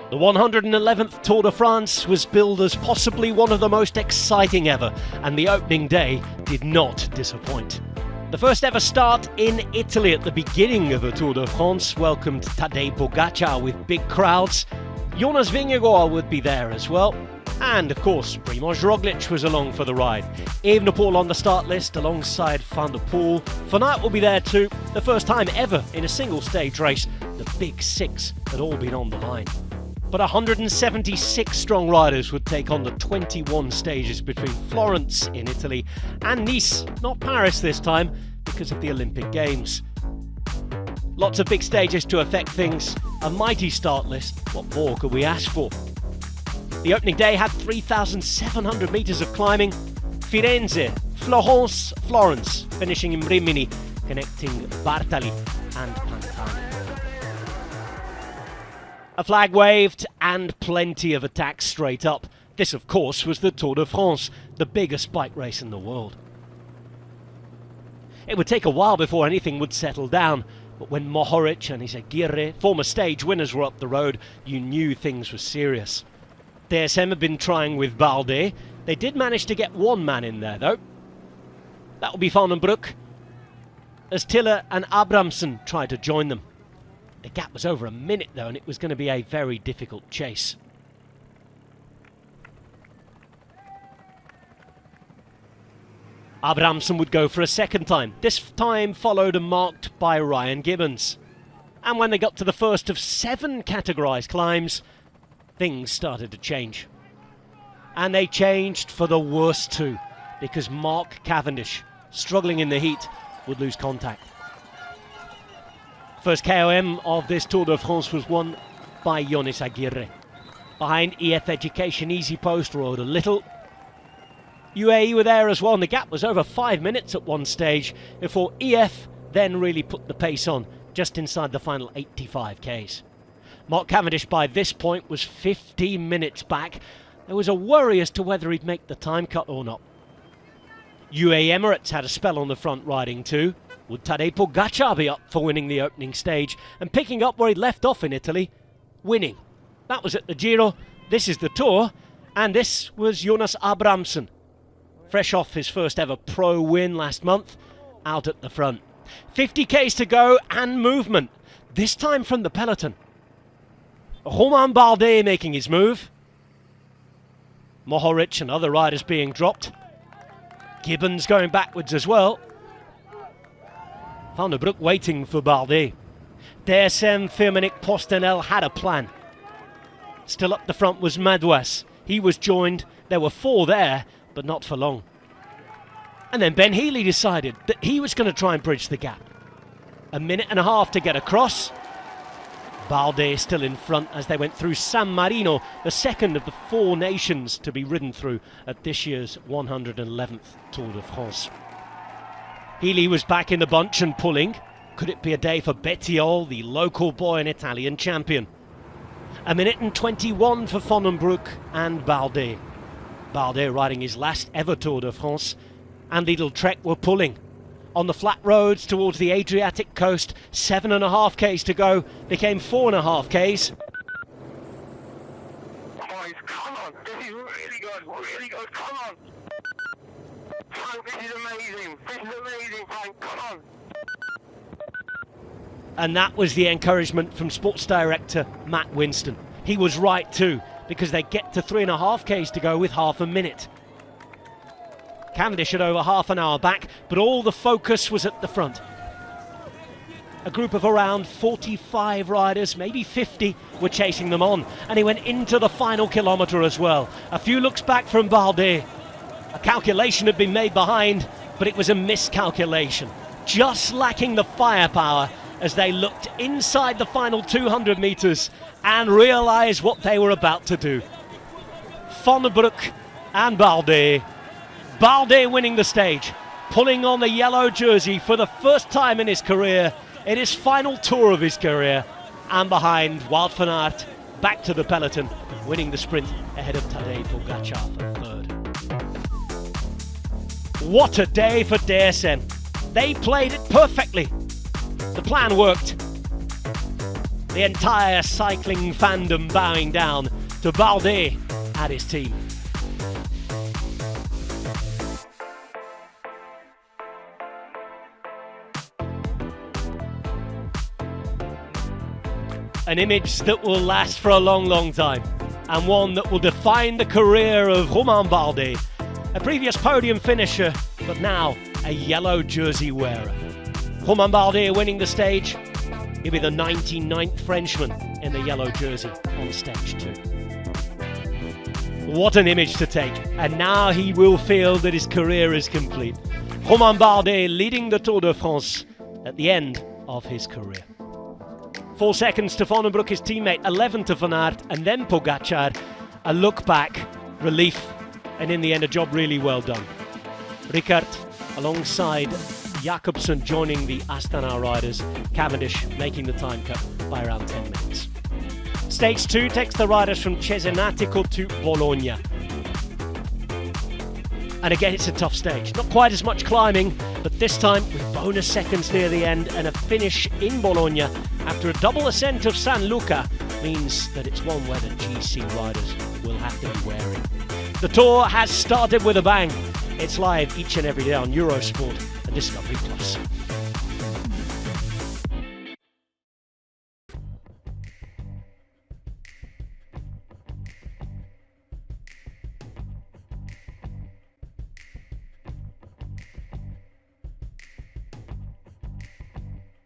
The 111th Tour de France was billed as possibly one of the most exciting ever, and the opening day did not disappoint. The first ever start in Italy at the beginning of the Tour de France welcomed Tadej Pogačar with big crowds. Jonas Vingegaard would be there as well. And of course, Primož Roglič was along for the ride. Evenepoel on the start list alongside Van der Poel. Van Aert will be there too. The first time ever in a single stage race, the big six had all been on the line. But 176 strong riders would take on the 21 stages between Florence in Italy and Nice, not Paris this time, because of the Olympic Games. Lots of big stages to affect things, a mighty start list. What more could we ask for? The opening day had 3,700 metres of climbing. Firenze, Florence, Florence, finishing in Rimini, connecting Bartali and Pantani. A flag waved and plenty of attacks straight up. This, of course, was the Tour de France, the biggest bike race in the world. It would take a while before anything would settle down, but when Mohoric and Izagirre, former stage winners, were up the road, you knew things were serious. DSM had been trying with Balde. They did manage to get one man in there, though. That will be Van den Broek, as Tiller and Abramson tried to join them. The gap was over a minute, though, and it was going to be a very difficult chase. Abramson would go for a second time, this time followed and marked by Ryan Gibbons. And when they got to the first of 7 categorised climbs, things started to change. And they changed for the worst too, because Mark Cavendish, struggling in the heat, would lose contact. First KOM of this Tour de France was won by Jonas Aguirre. Behind EF Education, Easy Post rode a little. UAE were there as well, and the gap was over 5 minutes at one stage before EF then really put the pace on, just inside the final 85 Ks. Mark Cavendish by this point was 15 minutes back. There was a worry as to whether he'd make the time cut or not. UAE Emirates had a spell on the front riding too. Would Tadej Pogačar be up for winning the opening stage and picking up where he'd left off in Italy? Winning. That was at the Giro, this is the Tour, and this was Jonas Abramson. Fresh off his first ever pro win last month, out at the front. 50 Ks to go and movement, this time from the peloton. Romain Bardet making his move. Mohoric and other riders being dropped. Gibbons going backwards as well. Van der Broek waiting for Bardet. DSM Firmenich Postenel had a plan. Still up the front was Madouas. He was joined. There were 4 there, but not for long. And then Ben Healy decided that he was going to try and bridge the gap. A minute and a half to get across. Balde still in front as they went through San Marino, the second of the 4 nations to be ridden through at this year's 111th Tour de France. Healy was back in the bunch and pulling. Could it be a day for Bettiol, the local boy and Italian champion? A minute and 21 for Van den Broek and Balde. Balde riding his last ever Tour de France, and Lidl Trek were pulling. On the flat roads towards the Adriatic coast, 7.5 Ks to go, became 4.5 Ks. Boys, come on, this is really good, come on. Frank, this is amazing, Frank, come on. And that was the encouragement from sports director Matt Winston. He was right too, because they get to 3.5 Ks to go with half a minute. Cavendish had over half an hour back, but all the focus was at the front. A group of around 45 riders, maybe 50, were chasing them on, and he went into the final kilometre as well. A few looks back from Balde. A calculation had been made behind, but it was a miscalculation. Just lacking the firepower as they looked inside the final 200 metres and realised what they were about to do. Van den Broek and Balde. Balde winning the stage, pulling on the yellow jersey for the first time in his career, in his final tour of his career, and behind Wout van Aert, back to the peloton, winning the sprint ahead of Tadej Pogačar for 3rd. What a day for DSM. They played it perfectly. The plan worked. The entire cycling fandom bowing down to Bardet and his team. An image that will last for a long, long time, and one that will define the career of Romain Bardet, a previous podium finisher, but now a yellow jersey wearer. Romain Bardet winning the stage. He'll be the 99th Frenchman in the yellow jersey on stage 2. What an image to take, and now he will feel that his career is complete. Romain Bardet leading the Tour de France at the end of his career. 4 seconds to Van den Broek, his teammate, 11 to Van Aert, and then Pogacar. A look back, relief, and in the end a job really well done. Rickaert alongside Jakobsen joining the Astana riders, Cavendish making the time cut by around 10 minutes. Stage 2 takes the riders from Cesenatico to Bologna. And again, it's a tough stage. Not quite as much climbing, but this time with bonus seconds near the end, and a finish in Bologna after a double ascent of San Luca means that it's one where the GC riders will have to be wary. The Tour has started with a bang. It's live each and every day on Eurosport and Discovery+.